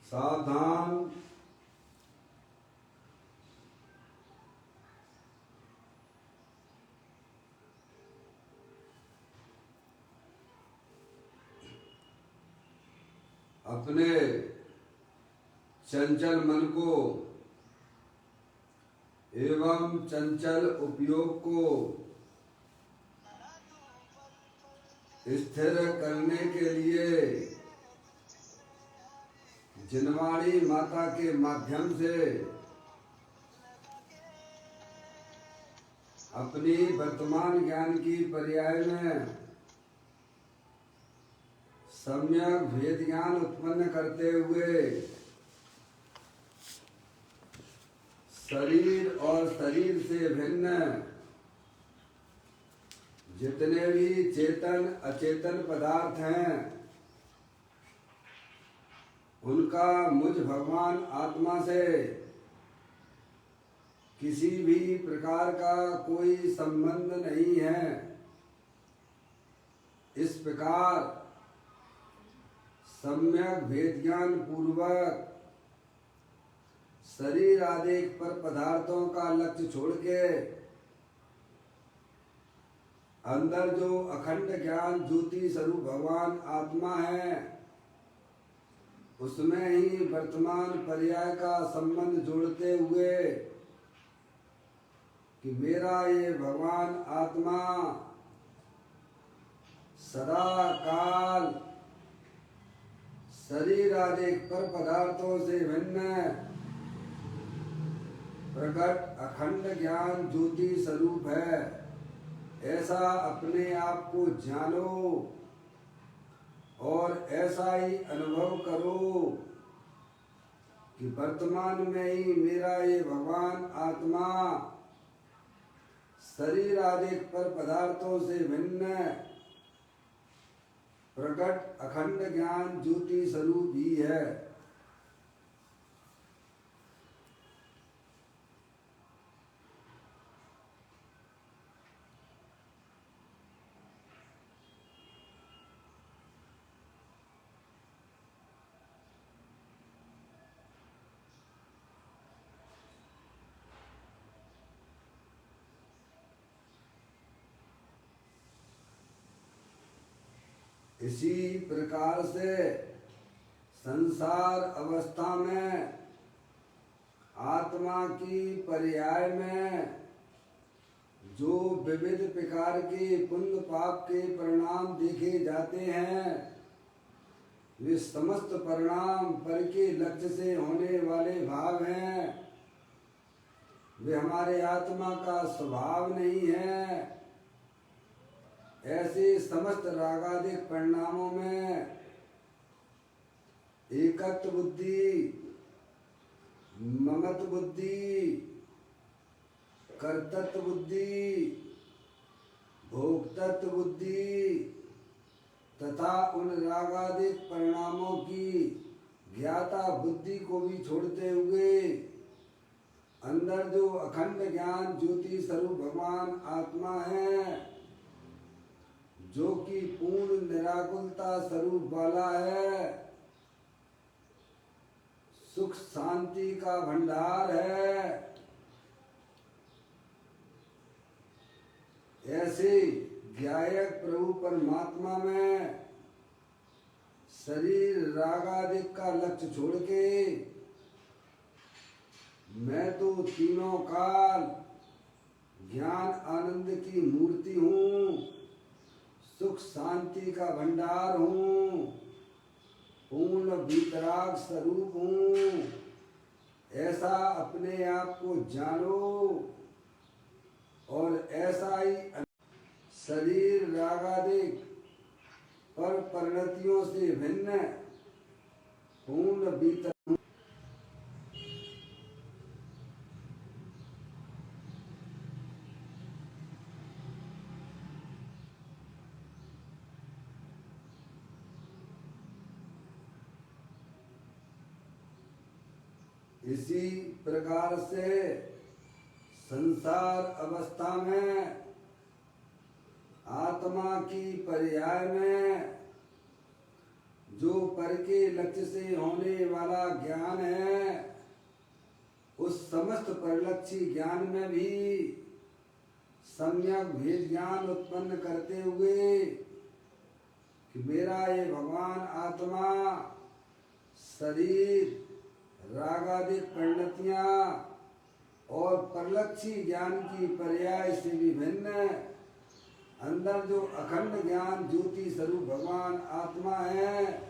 सावधान। अपने चंचल मन को एवं चंचल उपयोग को स्थिर करने के लिए जिनवाणी माता के माध्यम से अपनी वर्तमान ज्ञान की पर्याय में सम्यक भेद ज्ञान उत्पन्न करते हुए शरीर और शरीर से भिन्न जितने भी चेतन अचेतन पदार्थ हैं उनका मुझ भगवान आत्मा से किसी भी प्रकार का कोई संबंध नहीं है। इस प्रकार सम्यक भेद ज्ञान पूर्वक शरीर आदि पर पदार्थों का लक्ष्य छोड़ के अंदर जो अखंड ज्ञान ज्योति स्वरूप भगवान आत्मा है उसमें ही वर्तमान पर्याय का संबंध जोड़ते हुए कि मेरा ये भगवान आत्मा सदा काल शरीर आदि पर पदार्थों से भिन्न प्रकट अखंड ज्ञान ज्योति स्वरूप है। ऐसा अपने आप को जानो और ऐसा ही अनुभव करो कि वर्तमान में ही मेरा ये भगवान आत्मा शरीर आदि पर पदार्थों से भिन्न प्रकट अखंड ज्ञान ज्योति स्वरूप ही है। इसी प्रकार से संसार अवस्था में आत्मा की पर्याय में जो विविध प्रकार के पुण्य पाप के परिणाम देखे जाते हैं वे समस्त परिणाम पर के लक्ष्य से होने वाले भाव हैं। वे हमारे आत्मा का स्वभाव नहीं है। ऐसे समस्त रागादिक परिणामों में एकत्व बुद्धि, ममत्व बुद्धि, कर्तृत्व बुद्धि, भोक्तृत्व बुद्धि तथा उन रागादिक परिणामों की ज्ञाता बुद्धि को भी छोड़ते हुए अंदर जो अखंड ज्ञान ज्योति स्वरूप भगवान आत्मा है जो कि पूर्ण निराकुलता स्वरूप वाला है, सुख शांति का भंडार है, ऐसे ज्ञायक प्रभु परमात्मा में शरीर रागादिक का लक्ष्य छोड़ के मैं तो तीनों काल ज्ञान आनंद की मूर्ति हूँ, सुख शांति का भंडार हूँ, पूर्ण वितराग स्वरूप हूँ। ऐसा अपने आप को जानो और ऐसा ही शरीर रागादिक पर परिणतियों से भिन्न पूर्ण वितराग इसी प्रकार से संसार अवस्था में आत्मा की पर्याय में जो पर के लक्ष्य से होने वाला ज्ञान है, उस समस्त परिलक्षी ज्ञान में भी सम्यक भेद ज्ञान उत्पन्न करते हुए कि मेरा ये भगवान आत्मा शरीर रागादिक परिणतियां और परलक्षी ज्ञान की पर्याय से भी भिन्न अंदर जो अखंड ज्ञान ज्योति स्वरूप भगवान आत्मा है,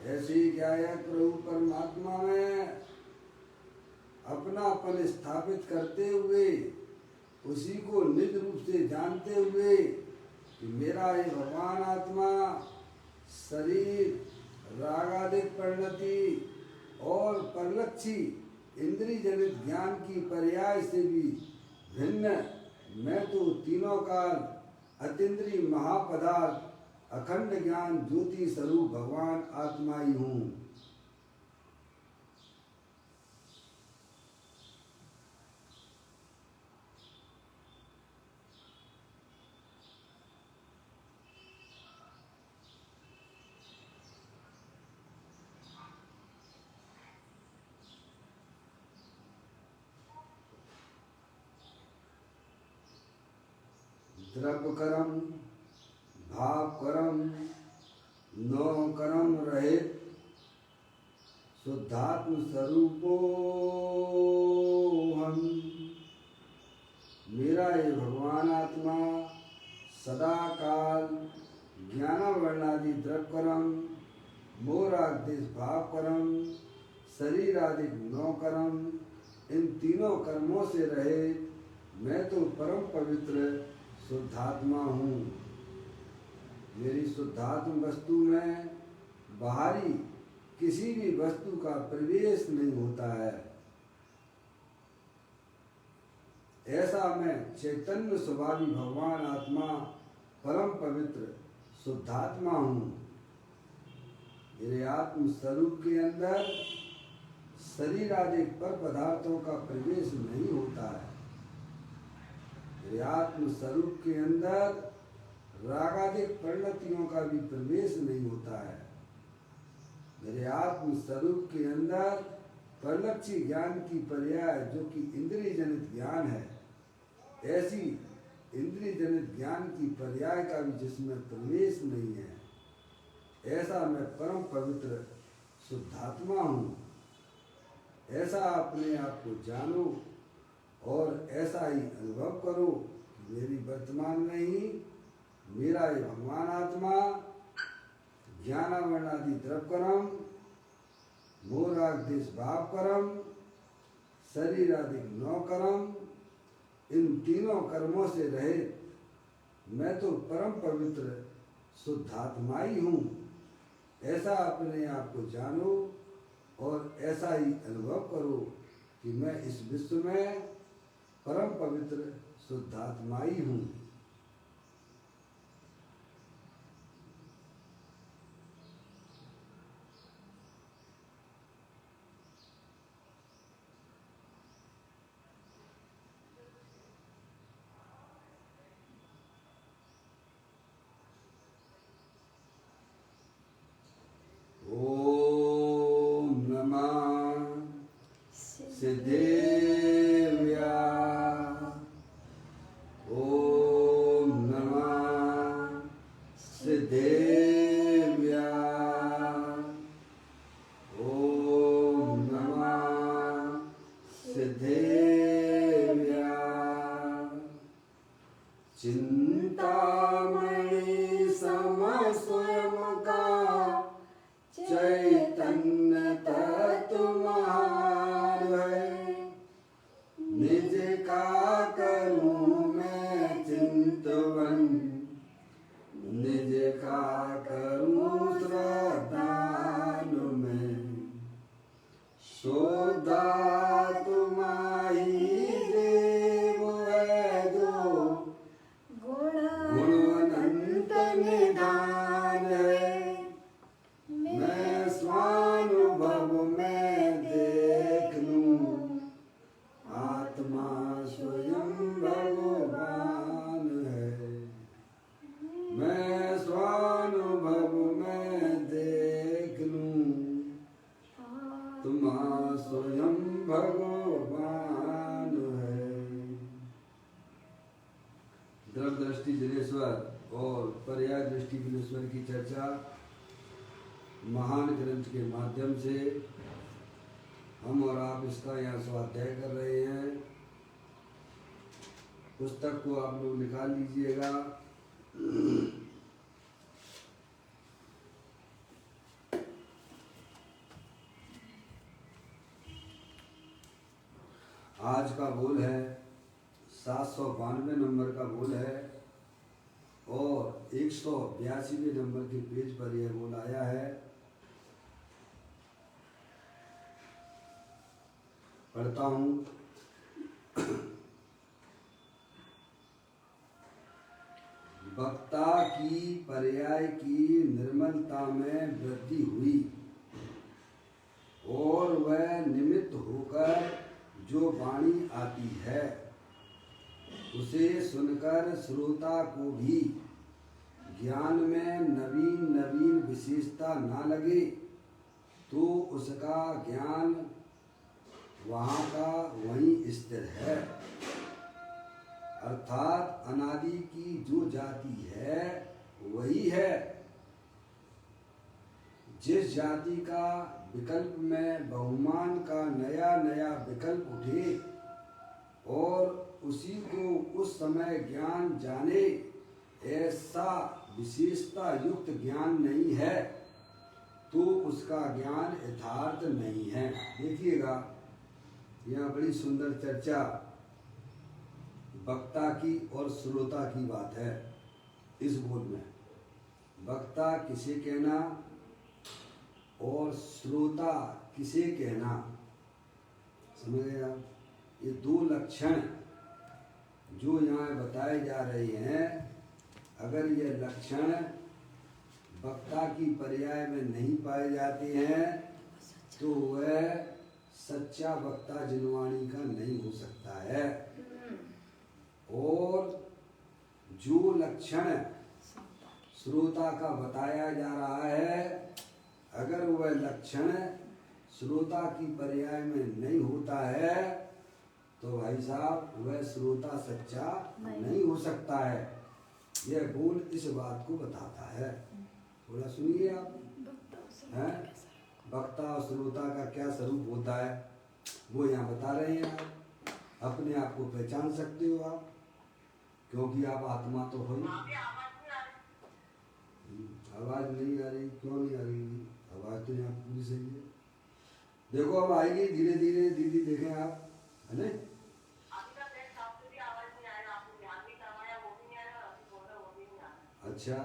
ऐसी क्या है प्रभु परमात्मा में अपनापन स्थापित करते हुए उसी को निज रूप से जानते हुए कि मेरा ये भगवान आत्मा शरीर रागादिक परिणति और परलक्षी इंद्रिय जनित ज्ञान की पर्याय से भी भिन्न मैं तो तीनों काल अतीन्द्रिय महापदार्थ अखंड ज्ञान ज्योति स्वरूप भगवान आत्मा ही हूँ। द्रव्य कर्म भाव कर्म नौ कर्म रहित शुद्धात्म स्वरूपो हम। मेरा ये भगवान आत्मा सदा काल ज्ञान वर्णादि द्रव्य कर्म मोरादेश भाव कर्म शरीर आदि नौ कर्म इन तीनों कर्मों से रहित मैं तो परम पवित्र शुद्धात्मा हूँ। मेरी शुद्धात्म वस्तु में बाहरी किसी भी वस्तु का प्रवेश नहीं होता है। ऐसा मैं चैतन्य स्वभावी भगवान आत्मा परम पवित्र शुद्धात्मा हूँ। मेरे आत्म स्वरूप के अंदर शरीर आदि पर पदार्थों का प्रवेश नहीं होता है। मेरे आत्म स्वरूप के अंदर रागादिक परिणतियों का भी प्रवेश नहीं होता है। मेरे आत्म स्वरूप के अंदर परलक्षी ज्ञान की पर्याय जो कि इंद्रिय जनित ज्ञान है, ऐसी इंद्रिय जनित ज्ञान की पर्याय का भी जिसमें प्रवेश नहीं है, ऐसा मैं परम पवित्र शुद्धात्मा हूँ। ऐसा अपने आप को जानो और ऐसा ही अनुभव करो कि मेरी वर्तमान में ही मेरा ये भगवान आत्मा ज्ञानावर्णादि द्रव्य कर्म मोरादेश भाव कर्म शरीर आदि नौ कर्म इन तीनों कर्मों से रहित मैं तो परम पवित्र शुद्धात्मा ही हूँ। ऐसा अपने आप को जानो और ऐसा ही अनुभव करो कि मैं इस विश्व में परम पवित्र शुद्धात्मा ही हूँ। ओम नमः सिद्धेव्या। ओम नमः सिद्धेव्या। ओम नमः सिद्धेव्या। चिंतामणि सम स्वयं का चैतन्य तत्वमहार है। निज का करूं मैं चिंतवन, निज का और पर्याय दृष्टि विनेश्वर की चर्चा महान ग्रंथ के माध्यम से हम और आप इसका यहाँ स्वाध्याय कर रहे हैं। पुस्तक को आप लोग निकाल लीजिएगा। आज का बोल है 792 नंबर का बोल है और 182वें नंबर के पेज पर यह बोल आया है। पढ़ता हूँ। वक्ता की पर्याय की निर्मलता में वृद्धि हुई और वह निमित्त होकर जो वाणी आती है उसे सुनकर श्रोता को भी ज्ञान में नवीन नवीन विशेषता ना लगे तो उसका ज्ञान वहाँ का वहीं स्थिर है। अर्थात अनादि की जो जाति है वही है। जिस जाति का विकल्प में बहुमान का नया नया विकल्प उठे और उसी को उस समय ज्ञान जाने, ऐसा विशेषता युक्त ज्ञान नहीं है तो उसका ज्ञान यथार्थ नहीं है। देखिएगा, यह बड़ी सुंदर चर्चा वक्ता की और श्रोता की बात है। इस बोल में वक्ता किसे कहना और श्रोता किसे कहना, समझ गए आप? ये दो लक्षण जो यहाँ बताए जा रहे हैं, अगर ये लक्षण वक्ता की पर्याय में नहीं पाए जाते हैं तो वह सच्चा वक्ता जिनवाणी का नहीं हो सकता है। और जो लक्षण श्रोता का बताया जा रहा है, अगर वह लक्षण श्रोता की पर्याय में नहीं होता है तो भाई साहब वह श्रोता सच्चा नहीं हो सकता है। यह बोल इस बात को बताता है। थोड़ा सुनिए आप, हैं? वक्ता और श्रोता का क्या स्वरूप होता है वो यहाँ बता रहे हैं। आप अपने आप को पहचान सकते हो आप, क्योंकि आप आत्मा तो हो। आवाज नहीं आ रही? क्यों नहीं आ रही? आवाज तो यहाँ पूरी सही है। देखो अब आएगी धीरे धीरे। दीदी देखें आप, है ना? अच्छा,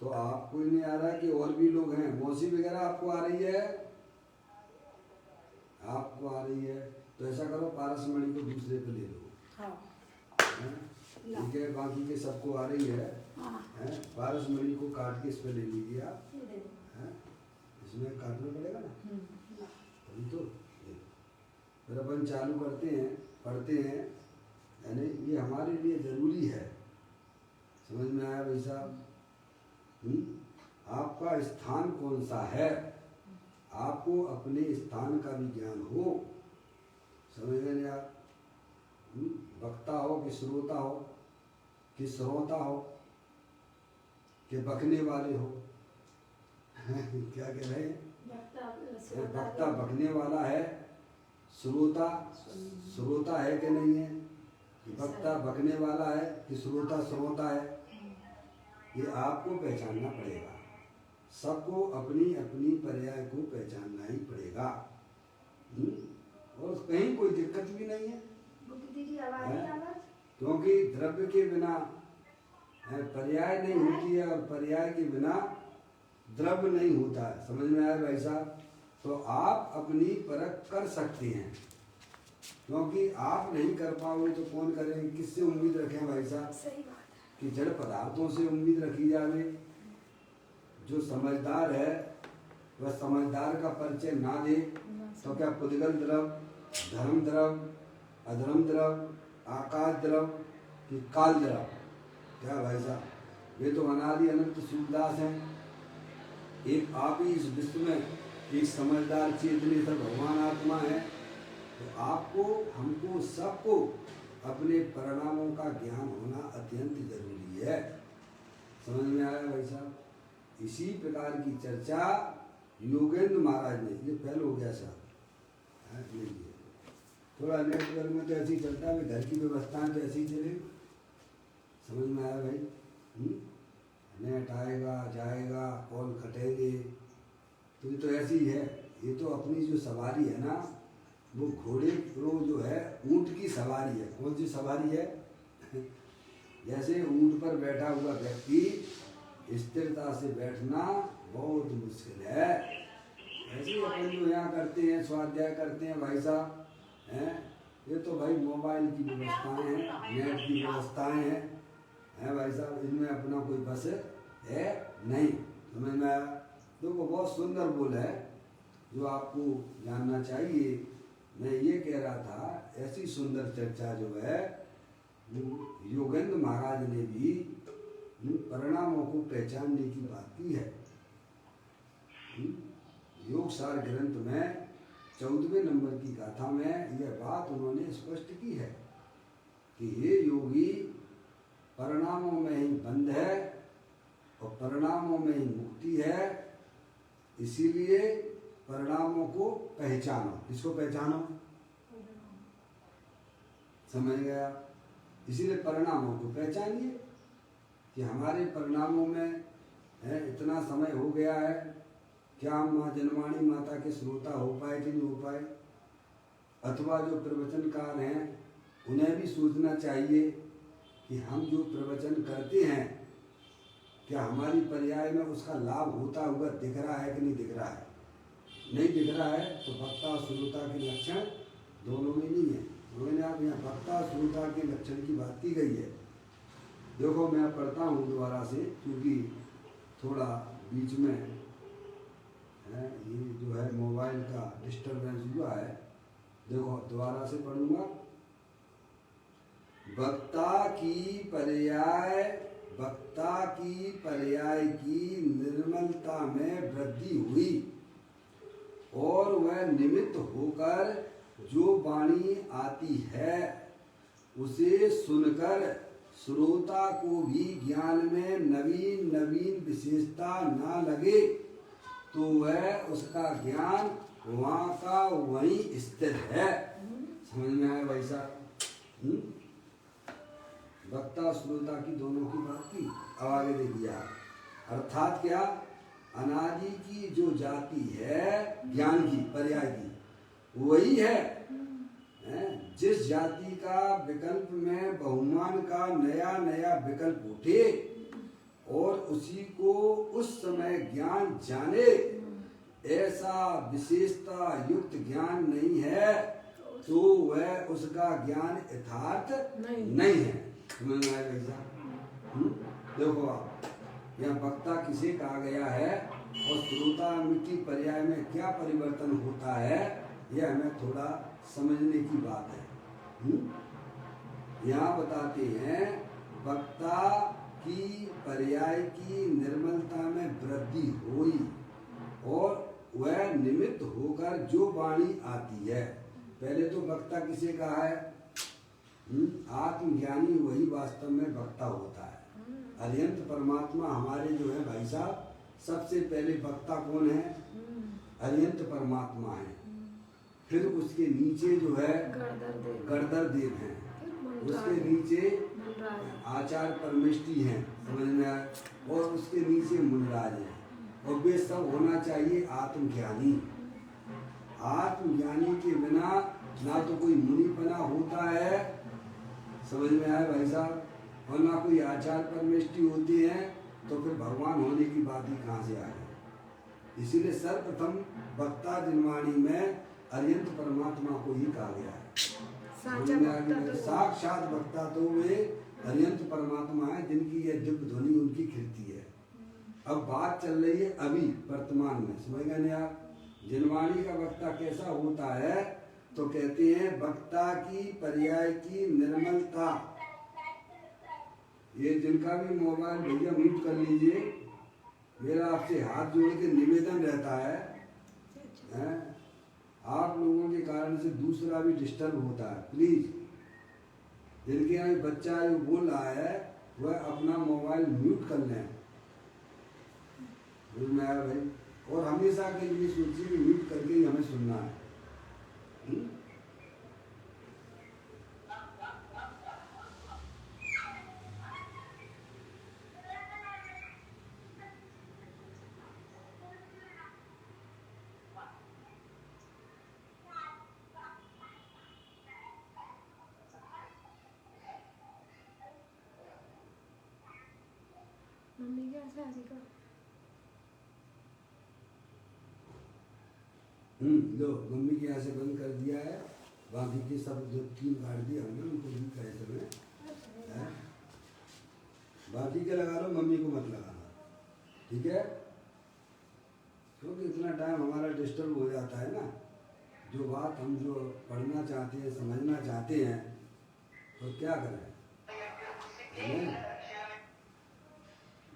तो आपको ही नहीं आ रहा कि और भी लोग हैं? मौसी वगैरह आपको आ रही है? आपको आ रही है तो ऐसा करो, पारसमणि को दूसरे पे ले लो। ठीक है, बाकी के सबको आ रही है। पारसमणि को काट के इस पे ले लीजिए आप। इसमें काटना पड़ेगा ना, अभी तो। फिर अपन चालू करते हैं, पढ़ते हैं, यानी ये हमारे लिए जरूरी है। समझ में आया भाई साहब? आपका स्थान कौन सा है, आपको अपने स्थान का भी ज्ञान हो। समझ में आप? वक्ता हो कि श्रोता हो कि श्रोता हो कि बकने वाले हो? क्या कह रहे हैं? वक्ता बकने वाला है, श्रोता श्रोता है कि नहीं है? वक्ता बकने वाला है कि श्रोता श्रोता है? ये आपको पहचानना पड़ेगा। सबको अपनी अपनी पर्याय को पहचानना ही पड़ेगा। और कहीं कोई दिक्कत भी नहीं है, क्योंकि द्रव्य के बिना पर्याय नहीं होती है और पर्याय के बिना द्रव्य नहीं होता है। समझ में आया भाई साहब? तो आप अपनी परख कर सकते हैं, क्योंकि आप नहीं कर पाओगे तो कौन करेंगे? किससे उम्मीद रखें भाई साहब? सही बात है कि जड़ पदार्थों से उम्मीद रखी जावे। जो समझदार है वह समझदार का परिचय ना दे तो क्या पुद्गल द्रव, धर्म द्रव, अधर्म द्रव, आकाश द्रव कि काल द्रव? क्या भाई साहब? वे तो अनादि अनंत सूरदास हैं। एक आप ही इस विश्व में एक समझदार चेतने सब भगवान आत्मा है। तो आपको, हमको, सबको अपने परिणामों का ज्ञान होना अत्यंत जरूरी है। समझ में आया भाई साहब? इसी प्रकार की चर्चा योगेंद्र महाराज ने, ये फेल हो गया साहब, थोड़ा नेटवर्क में तो ऐसे ही चलता है, घर की व्यवस्थाएं तो ऐसी ही चलेगी। समझ में आया भाई? नेट आएगा जाएगा, कॉल कटेंगे, तो ये तो ऐसी ही है। ये तो अपनी जो सवारी है ना, वो घोड़े को जो है ऊंट की सवारी है। कौन सी सवारी है? जैसे ऊंट पर बैठा हुआ व्यक्ति स्थिरता से बैठना बहुत मुश्किल है, ऐसे ही अपन जो यहाँ करते हैं, स्वाध्याय करते हैं भाई साहब, हैं, ये तो भाई मोबाइल की व्यवस्थाएं हैं, नेट की व्यवस्थाएं हैं भाई साहब, इनमें अपना कोई बस है नहीं। समझ में आया? देखो बहुत सुंदर बोल है जो आपको जानना चाहिए। मैं ये कह रहा था, ऐसी सुंदर चर्चा जो है योगेंद्र महाराज ने भी परिणामों को पहचानने की बात की है। योग सार ग्रंथ में 14वें नंबर की गाथा में यह बात उन्होंने स्पष्ट की है कि ये योगी परिणामों में ही बंध है और परिणामों में ही मुक्ति है, इसीलिए परिणामों को पहचानो। किसको पहचानो? समझ गया? इसीलिए परिणामों को पहचानिए कि हमारे परिणामों में है इतना समय हो गया है, क्या हम माँ जनवाणी माता के श्रोता हो पाए कि नहीं हो पाए? अथवा जो प्रवचनकार हैं उन्हें भी सोचना चाहिए कि हम जो प्रवचन करते हैं क्या हमारी पर्याय में उसका लाभ होता हुआ दिख रहा है कि नहीं दिख रहा है? नहीं दिख रहा है तो वक्ता और श्रोता के लक्षण दोनों में नहीं है। उन्होंने आप यहाँ वक्ता और श्रोता के लक्षण की बात की गई है। देखो मैं पढ़ता हूँ दोबारा से, क्योंकि थोड़ा बीच में है ये जो है मोबाइल का डिस्टर्बेंस हुआ है। देखो दोबारा से पढ़ूंगा। वक्ता की पर्याय की निर्मलता में वृद्धि हुई और वह निमित्त होकर जो वाणी आती है उसे सुनकर श्रोता को भी ज्ञान में नवीन नवीन विशेषता ना लगे तो वह उसका ज्ञान वहाँ का वहीं स्थिर है। समझ में आया भाई साहब? वक्ता श्रोता की दोनों की बात की। अब आगे देखिए आप, अर्थात क्या? अनादि की जो जाति है ज्ञान की पर्याय की वही है, जिस जाति का विकल्प में बहुमान का नया नया विकल्प उठे और उसी को उस समय ज्ञान जाने, ऐसा विशेषता युक्त ज्ञान नहीं है तो वह उसका ज्ञान यथार्थ नहीं है। समझ में आया भैया? देखो आप यहाँ वक्ता किसे कहा गया है और श्रोता की पर्याय में क्या परिवर्तन होता है, यह हमें थोड़ा समझने की बात है। यहाँ बताते हैं वक्ता की पर्याय की निर्मलता में वृद्धि हुई और वह निमित्त होकर जो वाणी आती है। पहले तो वक्ता किसे कहा है? आत्मज्ञानी वही वास्तव में वक्ता होता है। अरिहंत परमात्मा हमारे जो है भाई साहब, सबसे पहले वक्ता कौन है? अरिहंत परमात्मा है। फिर उसके नीचे जो है गणधर देव हैं, उसके नीचे आचार्य परमेष्टि हैं, समझ में आया? और उसके नीचे मुनिराज हैं, और वे सब होना चाहिए आत्मज्ञानी। आत्मज्ञानी के बिना ना तो कोई मुनिपना होता है, समझ में आया भाई साहब, और ना कोई आचार्य परमेष्टि होती हैं, तो फिर भगवान होने की बात ही कहाँ से आ गई? इसीलिए सर्वप्रथम वक्ता जिनवाणी में अरिहंत परमात्मा को ही कहा गया है। साक्षात वक्ता तो वे अरिहंत परमात्मा है जिनकी यह दिव्य ध्वनि उनकी कीर्ति है। अब बात चल रही है अभी वर्तमान में, समझ गए ना आप? जिनवाणी का वक्ता कैसा होता है? तो कहते हैं वक्ता की पर्याय की निर्मलता। ये जिनका भी मोबाइल भैया म्यूट कर लीजिए, मेरा आपसे हाथ जोड़ के निवेदन रहता है, आप लोगों के कारण से दूसरा भी डिस्टर्ब होता है। प्लीज, जिनके यहाँ बच्चा जो बोल रहा है वह अपना मोबाइल म्यूट कर लें। समझ में आया भाई? और हमेशा के लिए सोचिए कि म्यूट करके ही हमें सुनना है। मम्मी कैसे आदि का लो मम्मी के यहाँ से बंद कर दिया है। बाकी के सब जो 3 काट दिए हमने, उनको भी कहे समय बाकी के लगा लो, मम्मी को मत लगाना, ठीक है? क्योंकि इतना टाइम हमारा डिस्टर्ब हो जाता है ना। जो बात हम जो पढ़ना चाहते हैं, समझना चाहते हैं, तो क्या करें?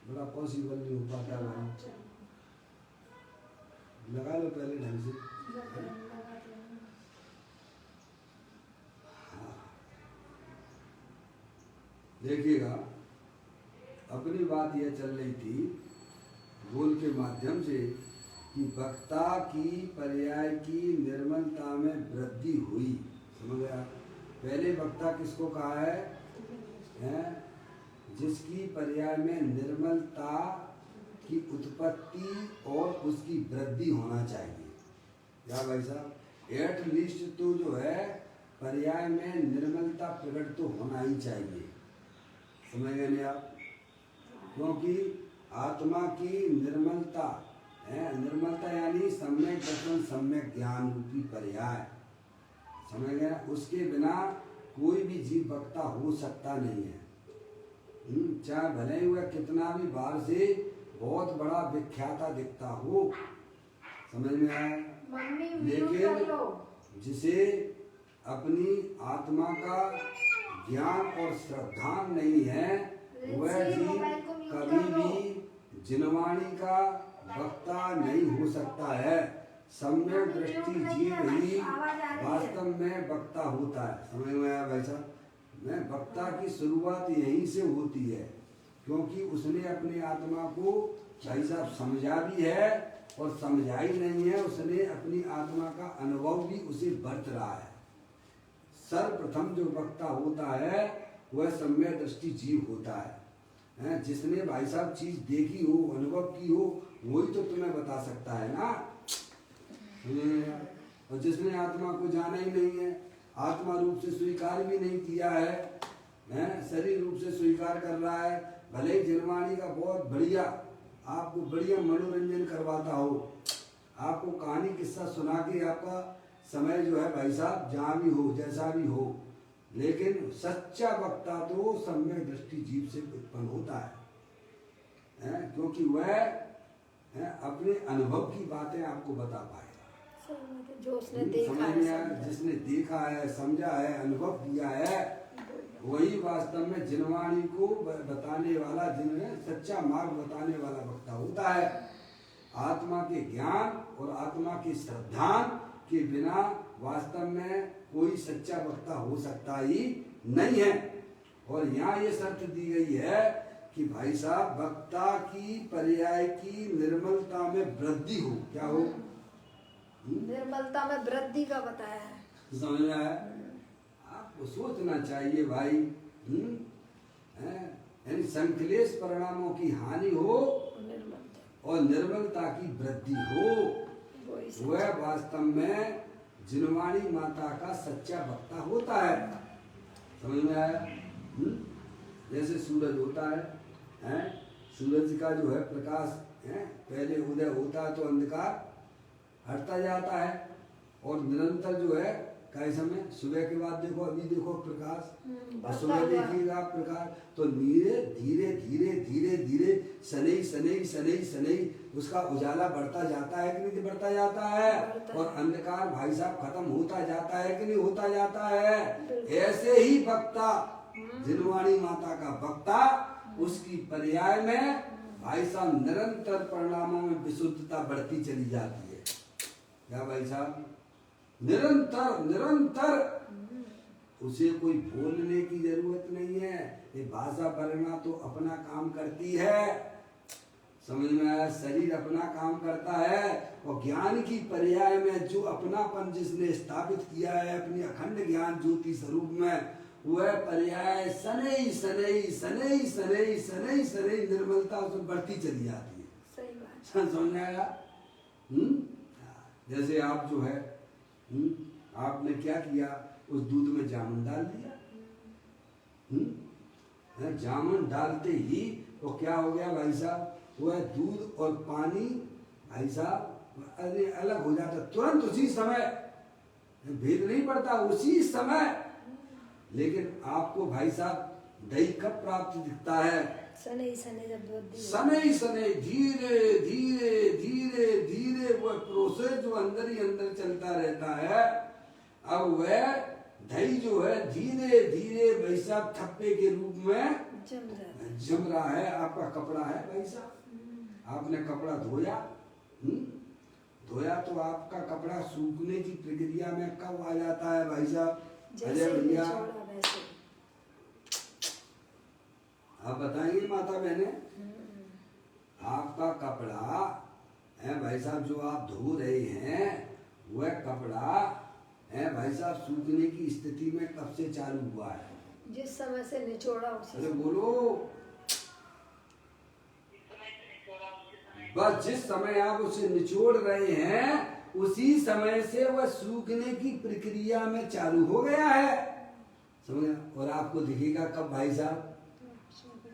बड़ा पॉसिबल नहीं हो पाता भाई। लगा लो पहले ढंग से। हाँ, देखिएगा, अपनी बात यह चल रही थी बोल के माध्यम से कि वक्ता की पर्याय की निर्मलता में वृद्धि हुई। समझ गया? पहले वक्ता किसको कहा है? जिसकी पर्याय में निर्मलता की उत्पत्ति और उसकी वृद्धि होना चाहिए। क्या भाई साहब? एट लीस्ट तो जो है पर्याय में निर्मलता प्रकट तो होना ही चाहिए। समझ गए नहीं आप? क्योंकि आत्मा की निर्मलता है, निर्मलता यानी सम्यक दर्शन, सम्यक ज्ञान रूपी पर्याय। समझ गए? उसके बिना कोई भी जीव वक्ता हो सकता नहीं है। चाहे भले ही वह कितना भी बाहर से बहुत बड़ा विख्याता दिखता हो। समझ में आया? लेकिन जिसे अपनी आत्मा का ज्ञान और श्रद्धा नहीं है, वह जीव कभी भी जिनवाणी का वक्ता नहीं हो सकता है। सम्यक दृष्टि जीव ही वास्तव में वक्ता होता है। समझ में आया भाई साहब? वक्ता की शुरुआत यहीं से होती है, क्योंकि उसने अपनी आत्मा को भाई साहब समझा भी है और समझा ही नहीं है, उसने अपनी आत्मा का अनुभव भी उसे बरत रहा है। सर्वप्रथम जो वक्ता होता है वह सम्यक दृष्टि जीव होता है। जिसने भाई साहब चीज देखी हो, अनुभव की हो, वही तो तुम्हें बता सकता है ना। और जिसने आत्मा को जाना ही नहीं है, आत्मा रूप से स्वीकार भी नहीं किया है, शरीर रूप से स्वीकार कर रहा है, भले ही जिनवाणी का बहुत बढ़िया आपको बढ़िया मनोरंजन करवाता हो, आपको कहानी किस्सा सुना के आपका समय जो है भाई साहब जहाँ भी हो, जैसा भी हो, लेकिन सच्चा वक्ता तो सम्यक दृष्टि जीव से उत्पन्न होता है, क्योंकि वह अपने अनुभव की बातें आपको बता पाएगा। जो उसने देखा है, जिसने देखा है, समझा है, अनुभव किया है, वही वास्तव में जिनवाणी को बताने वाला, जिन्हें सच्चा मार्ग बताने वाला वक्ता होता है। आत्मा के ज्ञान और आत्मा की श्रद्धा के बिना वास्तव में कोई सच्चा वक्ता हो सकता ही नहीं है। और यहाँ ये शर्त दी गई है कि भाई साहब वक्ता की पर्याय की निर्मलता में वृद्धि हो। क्या हो? निर्मलता में वृद्धि का बताया है। समझ में आया? आपको सोचना चाहिए भाई। यानी संकलेश परिणामों की हानि हो और निर्मलता की वृद्धि हो, वह वास्तव में जिनवाणी माता का सच्चा वक्ता होता है। समझ में आया? जैसे सूरज होता है, सूरज का जो है प्रकाश पहले उदय होता है तो अंधकार हटता जाता है, और निरंतर जो है कई समय सुबह के बाद देखो, अभी देखो प्रकाश, और सुबह देखिएगा प्रकाश, तो धीरे धीरे धीरे धीरे धीरे सनई सनई सनई सनई उसका उजाला बढ़ता जाता है कि नहीं बढ़ता जाता है, और अंधकार भाई साहब खत्म होता जाता है कि नहीं होता जाता है। ऐसे ही वक्ता, जिनवाणी माता का वक्ता, उसकी पर्याय में भाई साहब निरंतर परिणामों में विशुद्धता बढ़ती चली जाती है। क्या भाई साहब? निरंतर निरंतर उसे कोई बोलने की जरूरत नहीं है। ये भाषा वर्णा तो अपना काम करती है, समझ में आया? शरीर अपना काम करता है और ज्ञान की पर्याय में जो अपनापन जिसने स्थापित किया है अपनी अखंड ज्ञान ज्योति स्वरूप में, वह पर्याय शनैः शनैः शनैः शनैः शनैः शनैः निर्मलता उसमें बढ़ती चली जाती है। सही बात। समझ में आया? जैसे आप जो है आपने क्या किया, उस दूध में जामुन डाल दिया। जामुन डालते ही वो क्या हो गया भाई साहब, वह दूध और पानी भाई साहब अरे अलग हो जाता तुरंत, उसी समय, भेद नहीं पड़ता, उसी समय। लेकिन आपको भाई साहब दही कब प्राप्त दिखता है? शनैः शनैः जब दूध शनैः शनैः धीरे धीरे धीरे धीरे वह प्रोसेस जो अंदर ही अंदर चलता रहता है। अब वह दही जो है धीरे धीरे भाई साहब थप्पे के रूप में जम रहा है। आपका कपड़ा है भाई साहब, आपने कपड़ा धोया, धोया तो आपका कपड़ा सूखने की प्रक्रिया में कब आ जाता है भाई साहब? अजय भैया आप बताएंगे माता बहने, आपका कपड़ा है भाई साहब जो आप धो रहे हैं, वह कपड़ा है भाई साहब सूखने की स्थिति में कब से चालू हुआ है? जिस समय से निचोड़ा उसी अरे बोलो, बस जिस समय आप उसे निचोड़ रहे हैं उसी समय से वह सूखने की प्रक्रिया में चालू हो गया है, समझ? और आपको दिखेगा कब भाई साहब?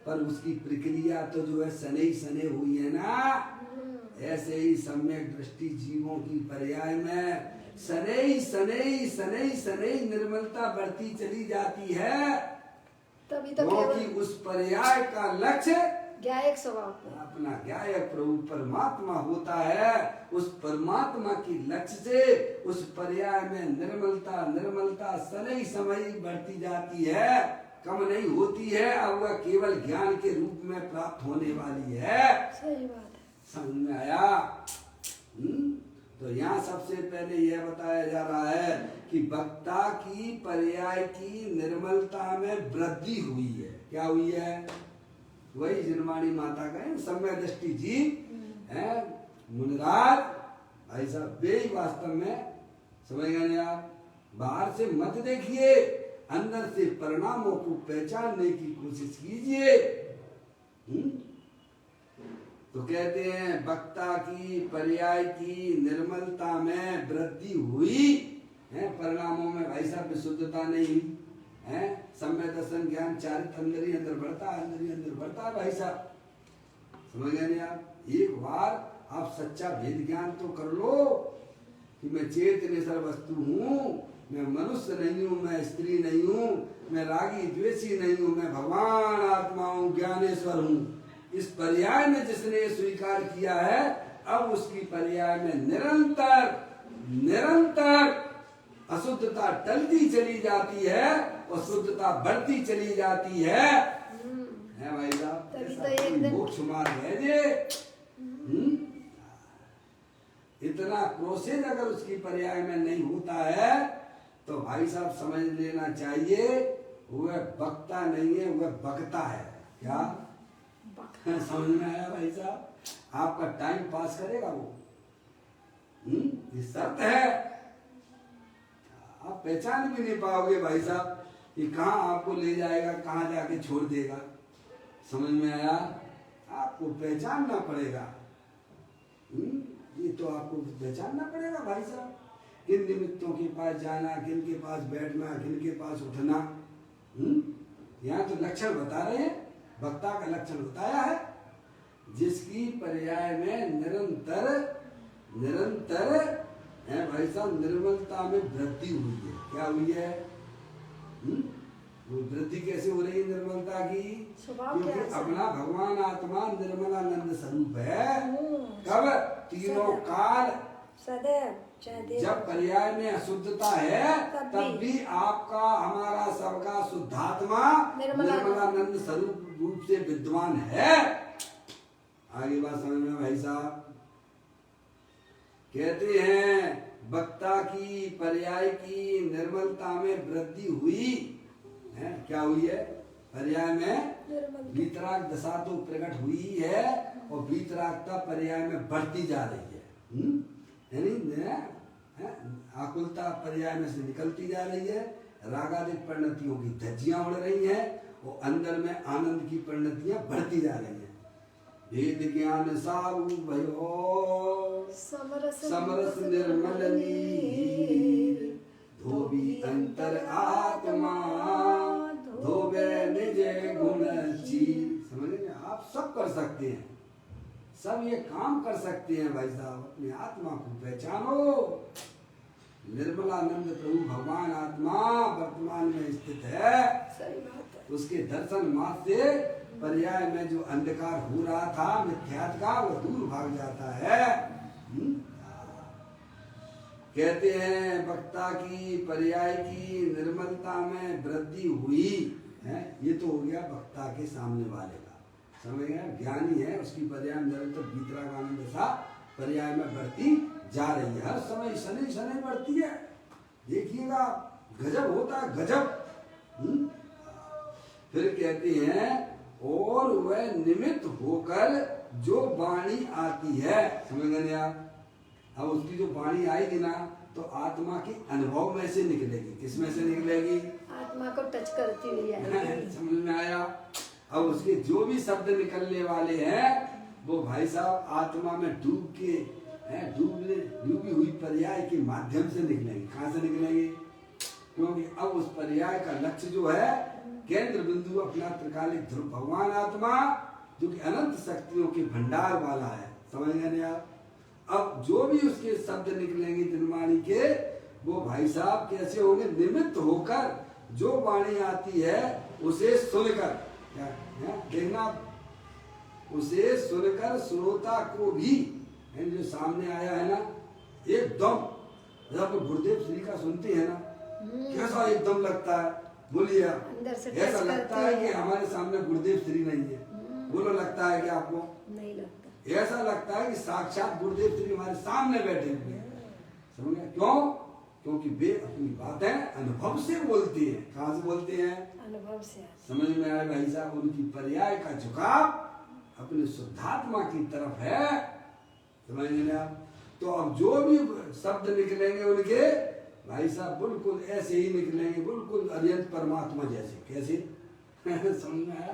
पर उसकी प्रक्रिया तो जो है शनैः शनैः हुई है ना। ऐसे ही सम्यक दृष्टि जीवों की पर्याय में शनैः शनैः शनैः शनैः निर्मलता बढ़ती चली जाती है। तभी तो क्योंकि उस पर्याय का लक्ष्य ज्ञायक स्वभाव अपना ज्ञायक प्रभु परमात्मा होता है। उस परमात्मा की लक्ष्य से उस पर्याय में निर्मलता निर्मलता शनैः शनैः बढ़ती जाती है, कम नहीं होती है। अब वह केवल ज्ञान के रूप में प्राप्त होने वाली है। सही बात है। समझ में आया? तो यहाँ सबसे पहले यह बताया जा रहा है कि वक्ता की पर्याय की निर्मलता में वृद्धि हुई है। क्या हुई है? वही जिनवाणी माता का सम्यक दृष्टि जी है मुनिराज ऐसा वे वास्तव में समझ गए आप। बाहर से मत देखिए, अंदर से परिणामों को पहचानने की कोशिश कीजिए। तो कहते हैं वक्ता की पर्याय की निर्मलता में वृद्धि हुई है, परिणामों में भाई साहब विशुद्धता नहीं है। सम्य दर्शन ज्ञान चारित्र अंदर ही अंदर बढ़ता है, अंदर ही अंदर बढ़ता है भाई साहब, समझ गए आप। एक बार आप सच्चा भेद ज्ञान तो कर लो कि मैं चेतनेश्वर वस्तु हूँ, मैं मनुष्य नहीं हूँ, मैं स्त्री नहीं हूँ, मैं रागी द्वेषी नहीं हूँ, मैं भगवान आत्मा हूँ, ज्ञानेश्वर हूँ। इस पर्याय में जिसने स्वीकार किया है, अब उसकी पर्याय में निरंतर निरंतर अशुद्धता टलती चली जाती है और शुद्धता बढ़ती चली जाती है भाई साहब। मोक्ष मार्ग है ये। इतना प्रोसेस अगर उसकी पर्याय में नहीं होता है तो भाई साहब समझ लेना चाहिए वह वक्ता नहीं है, वह बकता है। क्या समझ में आया भाई साहब? आपका टाइम पास करेगा वो, ये शर्त है। आप पहचान भी नहीं पाओगे भाई साहब कि कहाँ आपको ले जाएगा, कहाँ जाके छोड़ देगा। समझ में आया? आपको पहचानना पड़ेगा। ये तो आपको पहचानना पड़ेगा भाई साहब, किन निमित्तों के पास जाना, किन के पास बैठना, किन के पास उठना। यहाँ तो लक्षण बता रहे हैं, वक्ता का लक्षण बताया है, जिसकी पर्याय में निरंतर निरंतर है भाई साहब निर्मलता में वृद्धि हुई है। क्या हुई है? वो वृद्धि कैसे हो रही है निर्मलता की? क्योंकि अपना भगवान आत्मा निर्मलानंद स्वरूप है। कब? तीनों काल सदैव जब पर्याय में अशुद्धता है तब भी आपका हमारा सबका शुद्धात्मा निर्मलानंद स्वरूप रूप से विद्वान है। आगे बात समझ में भाई साहब? कहते हैं वक्ता की पर्याय की निर्मलता में वृद्धि हुई है। क्या हुई है? पर्याय में वीतराग दशा तो प्रकट हुई है और वीतरागता पर्याय में बढ़ती जा रही है। यानी आकुलता पर्याय में से निकलती जा रही है, रागादिक परिणतियों की धज्जियां उड़ रही हैं और अंदर में आनंद की परिणतियां बढ़ती जा रही हैं। वेद ज्ञान सारू भयो समरस निर्मल नीर, धोबी अंतर आत्मा धोबे निज गुण चीर। समझ गए? आप सब कर सकते हैं, सब ये काम कर सकते हैं भाई साहब। अपनी आत्मा को पहचानो। निर्मलानंद प्रभु भगवान आत्मा वर्तमान में स्थित है। सही बात है। उसके दर्शन मात्र से पर्याय में जो अंधकार हो रहा था मिथ्यात्व का, वो दूर भाग जाता है। कहते हैं वक्ता की पर्याय की निर्मलता में वृद्धि हुई है। ये तो हो गया वक्ता के सामने वाले का, समझ गया? ज्ञानी है, उसकी पर्याय निरंतर वीतराग आनंद सा पर्याय में बढ़ती जा रही है। हर समय शनि शनि बढ़ती है। देखिएगा गजब होता है, गजब। फिर कहते हैं और वह निमित्त होकर जो वाणी आती है, समझ गए आप? अब उसकी जो वाणी आएगी ना तो आत्मा की अनुभव में से निकलेगी। किस में से निकलेगी? आत्मा को टच करती हुई आएगी। समझ में आया? अब उसके जो भी शब्द निकलने वाले हैं वो भाई साहब आत्मा में डूब के डूबी हुई पर्याय के माध्यम से निकलेंगे। कहाँ से निकलेंगे? क्योंकि अब उस पर्याय का लक्ष्य जो है केंद्र बिंदु अपना त्रिकालिक ध्रुव भगवान आत्मा, जो कि अनंत शक्तियों के भंडार वाला है। समझ गए ना आप? अब जो भी उसके शब्द निकलेंगे दिनवाणी के, वो भाई साहब कैसे होंगे? निमित्त होकर जो वाणी आती है उसे सुनकर, देखना, उसे सुनकर श्रोता को भी, जो सामने आया है ना, एकदम जब गुरुदेव श्री का सुनते हैं ना, कैसा एकदम लगता है? बोलिए आप। ऐसा लगता है कि हमारे सामने गुरुदेव श्री नहीं है। बोलो, लगता है कि आपको? नहीं लगता। ऐसा लगता है कि साक्षात गुरुदेव श्री हमारे सामने बैठे हुए हैं। समझ गए? क्यों? क्योंकि वे अपनी बातें अनुभव से बोलती हैं। कहाँ से बोलते हैं? अनुभव से। समझ में आया भाई साहब? उनकी पर्याय का झुकाव अपने शुद्धात्मा की तरफ है। समझ में आप? तो अब जो भी शब्द निकलेंगे उनके भाई साहब बिल्कुल ऐसे ही निकलेंगे, बिल्कुल अरिहंत परमात्मा जैसे। कैसे? समझ में आया?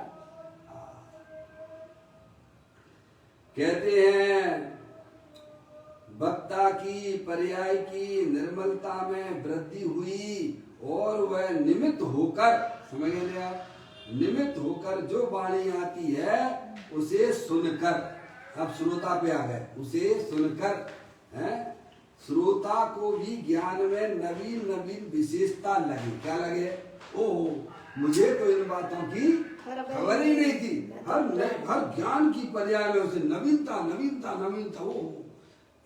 कहते हैं वक्ता की पर्याय की निर्मलता में वृद्धि हुई और वह निमित्त होकर, समझ गए आप? निमित्त होकर जो वाणी आती है उसे सुनकर, अब श्रोता पे आ गए, उसे सुनकर श्रोता को भी ज्ञान में नवीन नवीन विशेषता लगी। क्या लगे? ओह, मुझे तो इन बातों की खबर ही नहीं थी। हर ज्ञान की पर्याय में उसे नवीनता नवीनता नवीनता। ओह,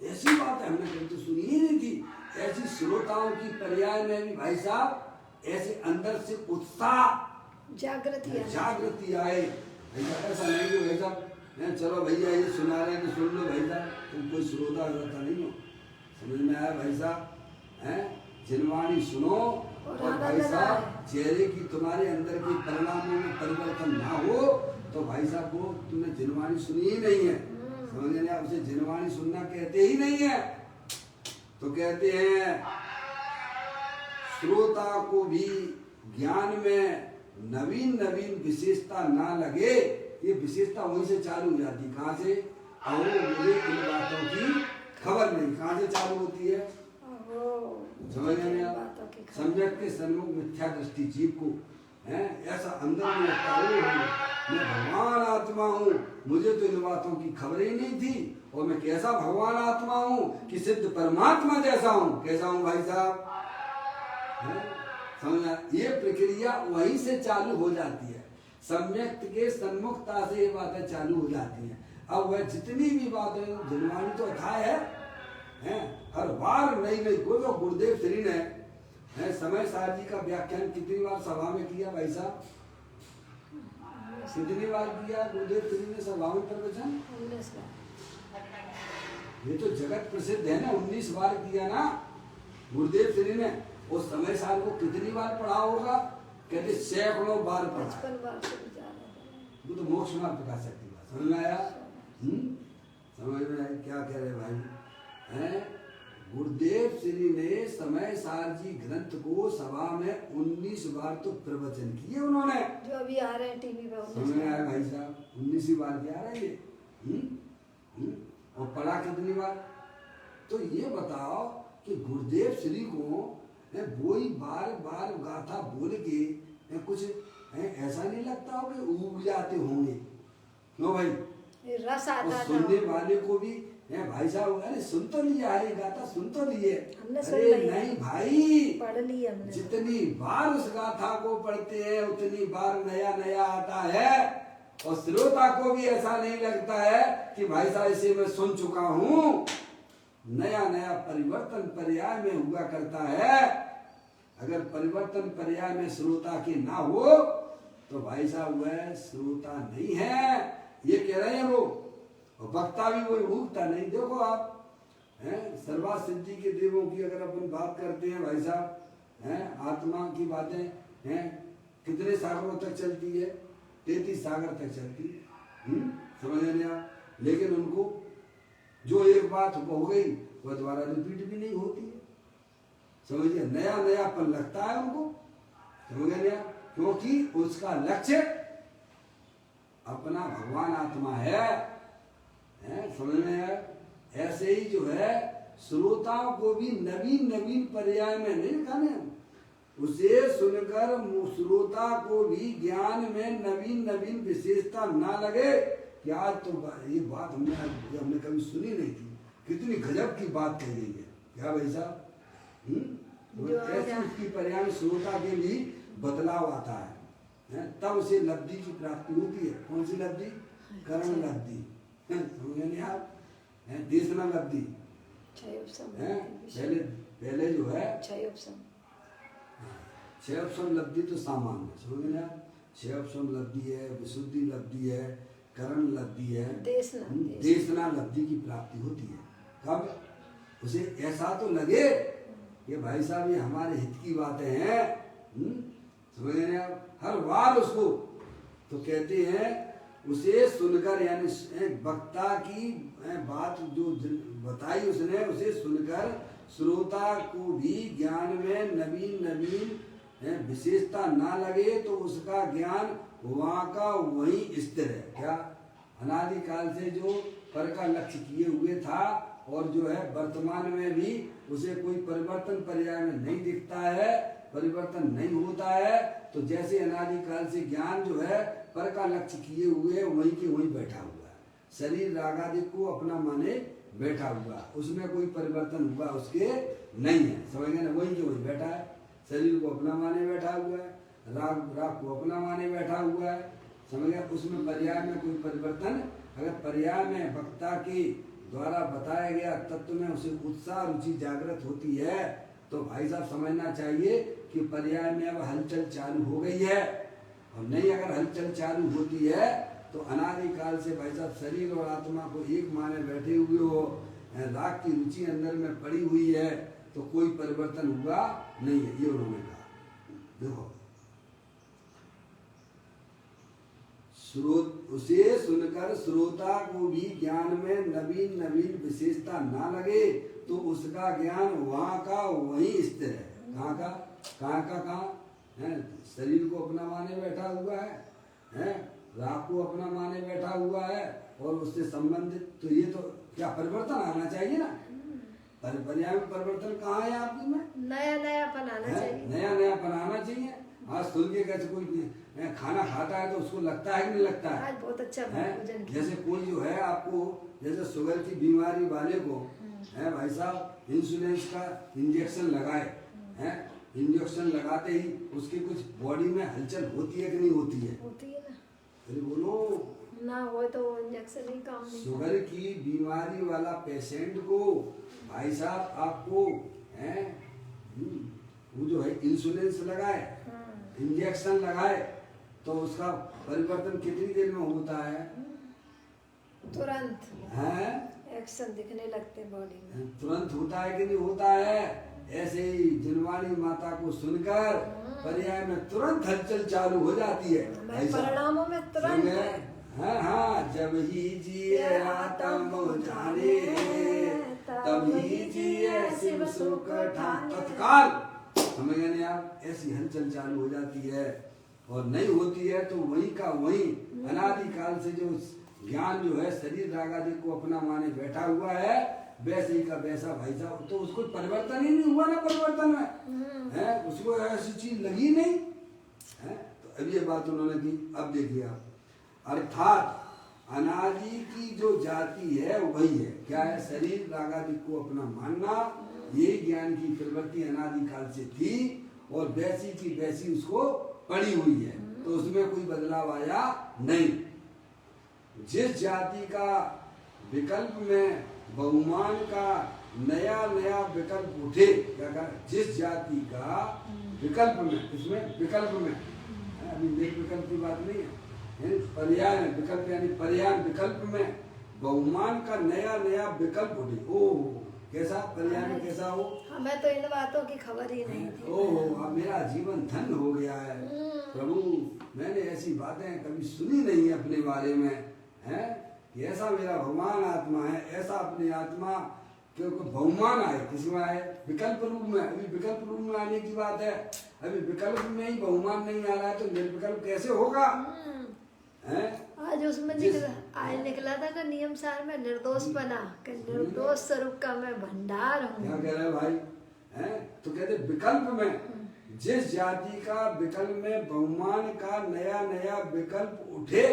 ऐसी बात है हमने कभी तो सुनी ही नहीं थी। ऐसी श्रोताओं की पर्याय में भी भाई साहब ऐसे अंदर से उत्साह जागृति आए। ऐसा नहीं कि भाई साहब चलो भैया ये सुना रहे हैं तो सुन लो भाई साहब, तुम कोई श्रोता होता नहीं हो। समझ में आया भाई साहब? जिनवाणी सुनो और भाई साहब चेहरे की तुम्हारे अंदर के परिणामों में परिवर्तन ना हो तो भाई साहब वो तुमने जिनवाणी सुनी ही नहीं है। समझ में आया? उसे जिनवाणी सुनना कहते ही नहीं है। तो कहते हैं श्रोता को भी ज्ञान में नवीन नवीन विशेषता ना लगे। ये विशेषता वहीं से चालू हो जाती। कहाँ से? और मुझे इन बातों की खबर नहीं। कहाँ से चालू होती है? समझ गए आप? सम्यक के सन्मुख मिथ्या दृष्टि जीव को ऐसा अंदर में लगता है मैं भगवान आत्मा हूँ, मुझे तो इन बातों की खबर ही नहीं थी। और मैं कैसा भगवान आत्मा हूँ कि सिद्ध परमात्मा जैसा हूँ। कैसा हूँ भाई साहब? समझना? ये प्रक्रिया वहीं से चालू हो जाती है। सम्यक के सन्मुखता से ये बातें चालू हो जाती हैं। अब वह जितनी भी बातें, जिनवाणी तो अथाह है, हर बार नई नई। बोलो गुरुदेव श्री ने समय सार जी का व्याख्यान कितनी बार सभा में किया भाई साहब? कितनी बार किया गुरुदेव श्री ने सभा में प्रवचन? 19 बार। ये तो जगत प्रसिद्ध है ना, 19 बार किया ना। गुरुदेव श्री ने उस समय साल को कितनी बार पढ़ा होगा? कहते सैकड़ों बार पढ़ा। 55 बार से भी ज्यादा है। वो तो मोक्ष मार्ग प्रकाश शक्ति बात समझ में आया? समझ में आया क्या कह रहे भाई हैं? गुरुदेव श्री ने समय सार जी ग्रंथ को सभा में 19 बार तो प्रवचन किए उन्होंने। जो अभी आ रहे हैं टीवी पे समझ में आया भाई साहब? 19 बार भी आ रहे हैं ये। और पढ़ा कितनी बार? तो ये बताओ कि गुरुदेव श्री को वो ही बार बार गाथा बोल के कुछ ऐसा नहीं लगता हो कि ऊब जाते होंगे? क्यों भाई? ये रस आता था। सुनने वाले को भी भाई साहब अरे सुन तो लिया है गाथा, सुन तो लिए। हमने सुन अरे लिया। नहीं भाई, पढ़ ली हमने। जितनी बार उस गाथा को पढ़ते हैं उतनी बार नया नया आता है। और श्रोता को भी ऐसा नहीं लगता है कि भाई साहब इसे मैं सुन चुका हूँ। नया नया परिवर्तन पर्याय में हुआ करता है। अगर परिवर्तन पर्याय में श्रोता के ना हो तो भाई साहब वह श्रोता नहीं है, ये कह रहे हैं वो। और वक्ता भी वही उगता नहीं। देखो आप सर्वा सिद्धि के देवों की अगर अपन बात करते हैं भाई साहब आत्मा की बातें कितने सागरों तक चलती है? 33 सागर तक चलती है। समझ नहीं आप? लेकिन उनको जो एक बात हो गई वह दोबारा रिपीट भी नहीं होती है। समझिए नया नयापन लगता है उनको। समझ नहीं आप? क्योंकि उसका लक्ष्य अपना भगवान आत्मा है। समझ में आया? ऐसे ही जो है श्रोताओं को भी नवीन नवीन पर्याय में नहीं लिखाने, उसे सुनकर श्रोता को भी ज्ञान में नवीन नवीन विशेषता ना लगे कि आज तो ये बात हमने कभी सुनी नहीं थी, कितनी गजब की बात कही गई है। क्या भाई साहब? ऐसे उसकी पर्याय श्रोता के भी बदलाव आता है, तब उसे लब्धि की प्राप्ति होती है। कौन सी लब्धि? करण लब्धि। समझे नहीं आप? देशना लब्धि। पहले पहले जो है 6 ऑप्शन लब्धि तो सामान्य। समझ नहीं आप? 6 ऑप्शन लब्धि है, विशुद्धि लब्धि है, करण लब्धि है, देशना लब्धि की प्राप्ति होती है। कब? उसे ऐसा तो लगे कि भाई साहब ये हमारे हित की बातें हैं। समझ रहे हैं आप? हर बार उसको तो कहते हैं उसे सुनकर, यानी वक्ता की बात जो बताई उसने, उसे सुनकर श्रोता को भी ज्ञान में नवीन नवीन विशेषता ना लगे तो उसका ज्ञान वहाँ का वही स्थिर है। क्या? अनादिकाल से जो पर का लक्ष्य किए हुए था और जो है वर्तमान में भी उसे कोई परिवर्तन पर्याय में नहीं दिखता है, परिवर्तन नहीं होता है। तो जैसे अनादिकाल से ज्ञान जो है पर का लक्ष्य किए हुए वहीं के वहीं बैठा हुआ है। शरीर रागादिक को अपना माने बैठा हुआ, उसमें कोई परिवर्तन हुआ उसके नहीं है। समझ गए ना? वहीं के वहीं बैठा है। शरीर को अपना माने बैठा हुआ है, राग को अपना माने बैठा हुआ है। समझ गए? उसमें पर्याय में कोई परिवर्तन, अगर पर्याय में वक्ता के द्वारा बताया गया तत्व में उसे उत्साह रुचि जागृत होती है तो भाई साहब समझना चाहिए कि पर्याय में अब हलचल चालू हो गई है। और नहीं अगर हलचल चालू होती है तो अनादिकाल से भाई साहब शरीर और आत्मा को एक माने बैठे हुए हो, राग की रुचि अंदर में पड़ी हुई है तो कोई परिवर्तन हुआ नहीं है, ये उन्होंने कहा। देखो उसे सुनकर श्रोता को भी ज्ञान में नवीन नवीन विशेषता ना लगे तो उसका ज्ञान वहाँ का वहीं स्थिर है। कहाँ का? कहाँ है? शरीर को अपना माने बैठा हुआ है, राग को अपना माने बैठा हुआ है और उससे संबंधित। तो ये तो क्या परिवर्तन आना चाहिए ना? पर्याय में परिवर्तन कहाँ है आपकी में? नया नया बनाना चाहिए। नया नया बनाना चाहिए। आज सुन के कैसे कोई खाना खाता है तो उसको लगता है कि नहीं लगता है? आज बहुत अच्छा भोजन किया। जैसे कोई जो है आपको जैसे शुगर की बीमारी वाले को है भाई साहब इंसुलिन का इंजेक्शन लगाए हैं, इंजेक्शन लगाते ही उसकी कुछ बॉडी में हलचल होती है कि नहीं होती है? होती है ना। अरे बोलो ना हो तो इंजेक्शन ही काम नहीं। शुगर की बीमारी वाला पेशेंट को भाई साहब आपको है वो जो है इंसुलिन लगाए, इंजेक्शन लगाए तो उसका परिवर्तन कितनी देर में होता है? तुरंत है एक्शन दिखने लगते बॉडी में। तुरंत होता है कि नहीं होता है? ऐसे ही जिनवाणी माता को सुनकर पर्याय में तुरंत हलचल चालू हो जाती है। मैं परिणामों में तुरंत हाँ हाँ, जब ही जिए आत्म जाने तब ही जिए शिव सुख ठाने। तत्काल समझ गए नहीं आप, ऐसी हलचल चालू हो जाती है। और नहीं होती है तो वही का वही अनादिकाल से जो ज्ञान जो है शरीर राग आदि को अपना माने बैठा हुआ है, वैसे ही का वैसा भाई साहब, तो उसको परिवर्तन ही नहीं हुआ ना, परिवर्तन में है उसको ऐसी चीज लगी नहीं है। तो अब ये बात उन्होंने की। अब देखिए आप, अर्थात अनादि की जो जाति है वही है, क्या है, शरीर राग आदि को अपना मानना, ये ज्ञान की प्रवृत्ति अनादिकाल से थी और वैसी की वैसी उसको पड़ी हुई है, तो उसमें कोई बदलाव आया नहीं। जिस जाति का विकल्प में बहुमान का नया नया विकल्प उठे, क्या कहा, जिस जाति का विकल्प में, इसमें विकल्प में, अभी एक विकल्प की बात नहीं है, पर्याय में विकल्प यानी पर्याय विकल्प में बहुमान का नया नया विकल्प उठे। ओह कैसा पर्याय में कैसा हो, हमें तो इन बातों की खबर ही नहीं थी। ओह अब मेरा जीवन धन्य हो गया है प्रभु, मैंने ऐसी बातें कभी सुनी नहीं है अपने बारे में, है कि ऐसा मेरा भगवान आत्मा है, ऐसा अपनी आत्मा क्योंकि बहुमान आए, किसी में आए विकल्प रूप में, अभी विकल्प रूप में आने की बात है, अभी विकल्प में ही बहुमान नहीं आ रहा है तो निर्विकल्प कैसे होगा है? आज उसमें निकला था का नियम सार में निर्दोष बना कि निर्दोष स्वरूप का मैं भंडार हूँ। क्या कह रहे भाई हैं? तो कहते विकल्प में, जिस जाति का विकल्प में बहुमान का नया नया विकल्प उठे,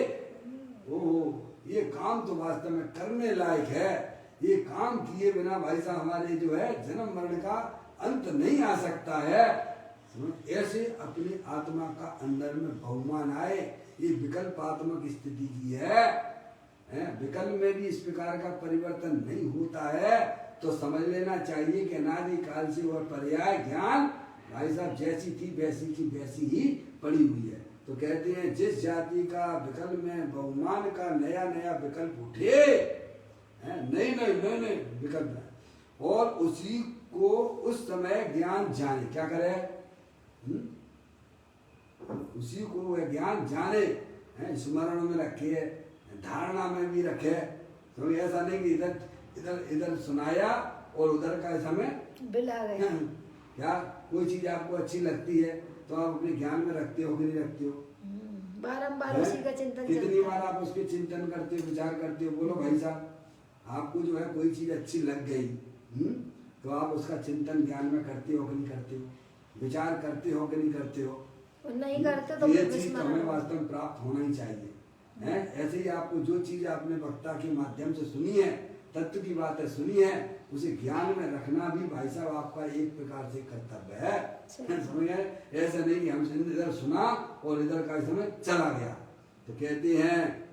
ओह ये काम तो वास्तव में करने लायक है। ये काम किए बिना भाई साहब हमारे जो है जन्म मरण का अंत नहीं आ सकता है। ऐसे अपनी आत्मा का अंदर में बहुमान आए, ये विकल्पात्मक स्थिति की है। विकल्प में भी इस प्रकार का परिवर्तन नहीं होता है, तो समझ लेना चाहिए कि अनादि काल से वह पर्याय ज्ञान भाई साहब जैसी थी वैसी की वैसी ही पड़ी हुई है। तो कहते हैं जिस जाति का विकल्प में बहुमान का नया नया विकल्प उठे, नए नए विकल्प, और उसी को उस समय ज्ञान जाने, क्या करे, उसी को वह ज्ञान जाने, स्मरण में रखे, धारणा में भी रखे। तो ऐसा नहीं कि इधर इधर इधर सुनाया और उधर का समय बिला गया। क्या कोई चीज आपको अच्छी लगती है तो आप अपने ज्ञान में रखते हो कि नहीं रखते हो, बारंबार उसी का चिंतन, कितनी बार आप उसके चिंतन करते हो, विचार करते हो। बोलो भाई साहब, आपको जो है कोई चीज अच्छी लग गई, तो आप उसका चिंतन ज्ञान में करते हो कि नहीं करते हो, विचार करते हो कि नहीं करते हो, नहीं करते तो ये चीज हमें वास्तव में प्राप्त होना ही चाहिए है। ऐसे ही आपको जो चीज आपने वक्ता के माध्यम से सुनी है, तत्व की बातें सुनी है, उसे ज्ञान में रखना भी भाई साहब आपका एक प्रकार से कर्तव्य है। समझ गए? ऐसा नहीं कि हमसे इधर सुना और इधर का समय चला गया। तो कहते हैं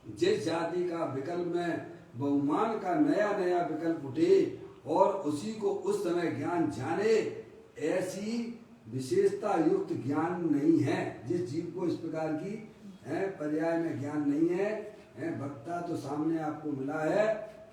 जिस जाति का विकल्प में बहुमान का नया नया विकल्प उठे और उसी को उस समय ज्ञान जाने, ऐसी विशेषता युक्त ज्ञान नहीं है। जिस जीव को इस प्रकार की पर्याय में ज्ञान नहीं है, वक्ता तो सामने आपको मिला है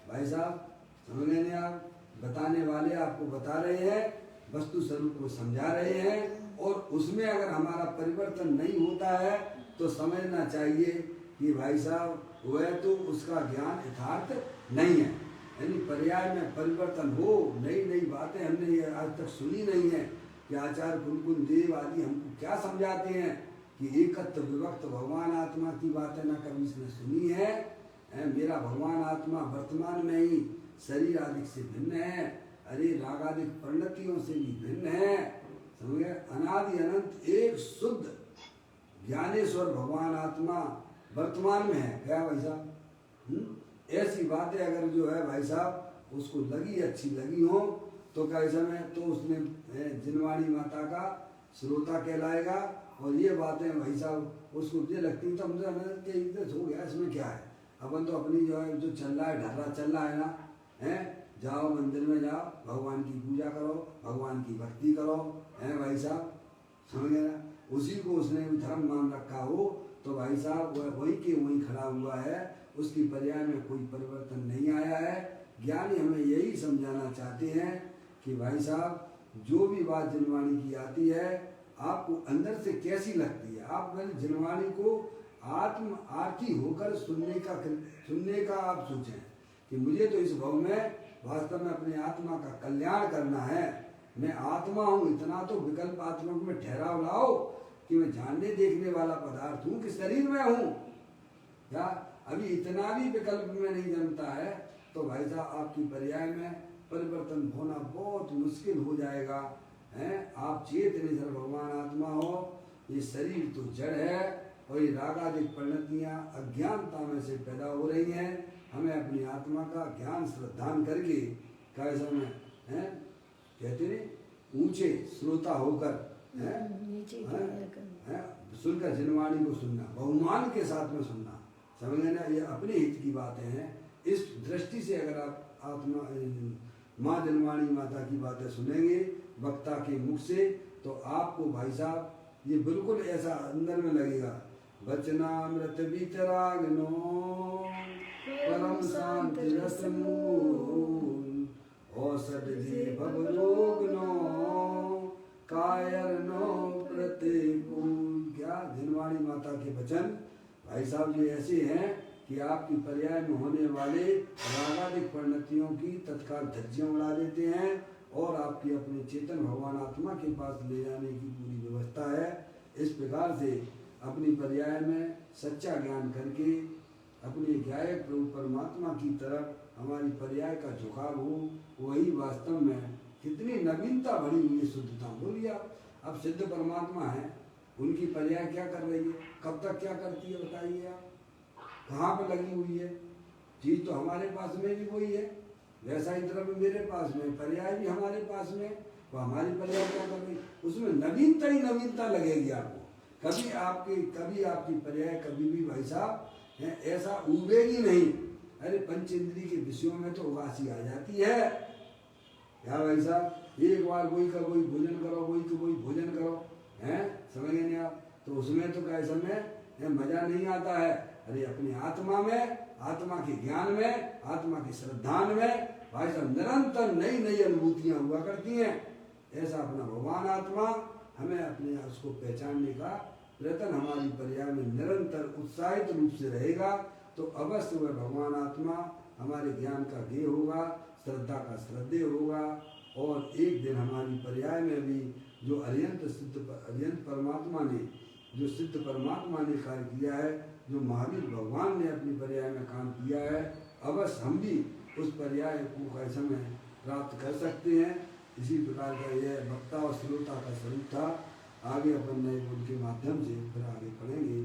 भाई साहब, समझ नहीं, आप बताने वाले आपको बता रहे हैं, वस्तु स्वरूप को समझा रहे हैं, और उसमें अगर हमारा परिवर्तन नहीं होता है तो समझना चाहिए कि भाई साहब वह तो उसका ज्ञान यथार्थ नहीं है। यानी पर्याय में परिवर्तन हो, नई नई बातें हमने आज तक सुनी नहीं है कि आचार्य कुलकुल देव आदि हमको क्या समझाते हैं कि एकत्व विभक्त भगवान आत्मा की बातें ना कभी इसने सुनी है। मेरा भगवान आत्मा वर्तमान में ही शरीर आदि से भिन्न है, अरे रागादिक परिणतियों से भी भिन्न है। समझ गए? अनादि अनंत एक शुद्ध ज्ञानेश्वर भगवान आत्मा वर्तमान में है। क्या भाई साहब? ऐसी बातें अगर जो है भाई साहब उसको लगी, अच्छी लगी हो, तो कैसा में तो उसने जिनवाणी माता का श्रोता कहलाएगा। और ये बातें भाई साहब उसको ये लगती तो मुझे हो गया, इसमें क्या है, अपन तो अपनी जो है जो चल रहा है ढर्रा चल रहा है ना, जाओ मंदिर में जाओ, भगवान की पूजा करो, भगवान की भक्ति करो, भाई साहब, समझ गए ना। उसी को उसने धर्म मान रखा हो तो भाई साहब वह वही के वही खड़ा हुआ है, उसकी पर्याय में कोई परिवर्तन नहीं आया है। ज्ञानी हमें यही समझाना चाहते हैं कि भाई साहब जो भी बात जिनवाणी की आती है आपको अंदर से कैसी लगती है, आप मैंने जिनवाणी को आत्म आर्की होकर सुनने का आप सोचें कि मुझे तो इस भाव में वास्तव में अपने आत्मा का कल्याण करना है। मैं आत्मा हूँ, इतना तो विकल्प आत्मा में ठहराव लाओ कि मैं जानने देखने वाला पदार्थ हूँ कि शरीर में हूँ। क्या अभी इतना भी विकल्प में नहीं जमता है तो भाई साहब आपकी पर्याय में परिवर्तन होना बहुत मुश्किल हो जाएगा। हैं आप चेतनेश्वर भगवान आत्मा हो, ये शरीर तो जड़ है और ये रागादिक परिणतियाँ अज्ञानता में से पैदा हो रही हैं। हमें अपनी आत्मा का ज्ञान श्रद्धान करके कैसे में हैं कहते नहीं ऊंचे श्रोता होकर सुनकर जिनवाणी को सुनना, बहुमान के साथ में सुनना, समझ लेना ये अपने हित की बातें हैं। इस दृष्टि से अगर आप आत्मा माँ जिनवाणी माता की बातें सुनेंगे वक्ता के मुख से तो आपको भाई साहब ये बिल्कुल ऐसा अंदर में लगेगा, वचनामृत वितरागनो परम शांति रस मूल औषध जे भवरोगनो कायर नो प्रतिकूल। क्या जिनवाणी माता के वचन भाई साहब ये ऐसे हैं कि आपकी पर्याय में होने वाले रागादिक परिणतियों की तत्काल धज्जियां उड़ा देते हैं और आपकी अपने चेतन भगवान आत्मा के पास ले जाने की पूरी व्यवस्था है। इस प्रकार से अपनी पर्याय में सच्चा ज्ञान करके अपने ज्ञाय प्रभु परमात्मा की तरफ हमारी पर्याय का झुकाव हो, वही वास्तव में कितनी नवीनता भरी हुई शुद्धता। बोलिए अब सिद्ध परमात्मा है, उनकी पर्याय क्या कर रही है, कब तक क्या करती है बताइए आप, कहाँ पर लगी हुई है। चीज तो हमारे पास में भी वही है, वैसा ही द्रव्य मेरे पास में, पर्याय भी हमारे पास में, तो हमारी पर्याय क्या कर रही, उसमें नवीनता ही नवीनता लगेगी आपको। कभी आपकी पर्याय कभी भी भाई साहब ऐसा उबेगी नहीं। अरे पंचेंद्री के विषयों में तो उबासी आ जाती है क्या भाई साहब, एक बार वही का वही भोजन करो, वही तो वही भोजन करो, हैं समझ नहीं आप, तो उसमें तो कैसे में मजा नहीं आता है। अरे अपनी आत्मा में, आत्मा के ज्ञान में, आत्मा की श्रद्धान में भाई साहब निरंतर नई नई अनुभूतियां हुआ करती हैं। ऐसा अपना भगवान आत्मा हमें अपने उसको पहचानने का प्रयत्न हमारी पर्याय में निरंतर उत्साहित रूप से रहेगा तो अवश्य वह भगवान आत्मा हमारे ज्ञान का गेय होगा, श्रद्धा का श्रद्धेय होगा और एक दिन हमारी पर्याय में भी जो अर्यंत परमात्मा ने, जो सिद्ध परमात्मा ने कार्य किया है, जो महावीर भगवान ने अपनी पर्याय में काम किया है, अवश्य हम भी उस पर्याय को कैसे में प्राप्त कर सकते हैं। इसी प्रकार का यह वक्ता और श्रोता का स्वरूप था। आगे अपन नए गुण के माध्यम से फिर आगे पढ़ेंगे।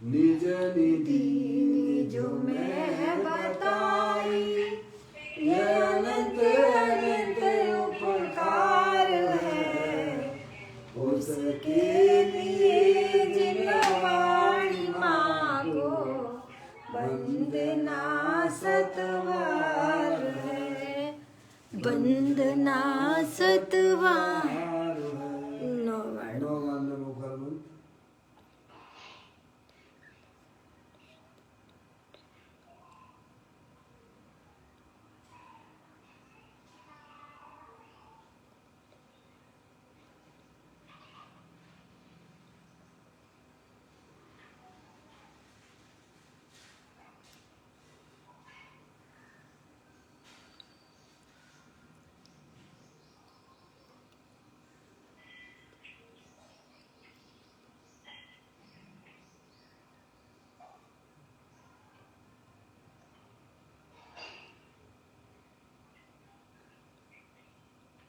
निज निधि जो मैं बताई ये अनंत अनंत उपकार है, उसके लिए जिनवाणी माँ को वंदना सतवार है, वंदना सतवार।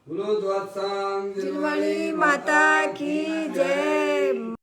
बोलो द्वादशांग जिनवाणी माता की जय।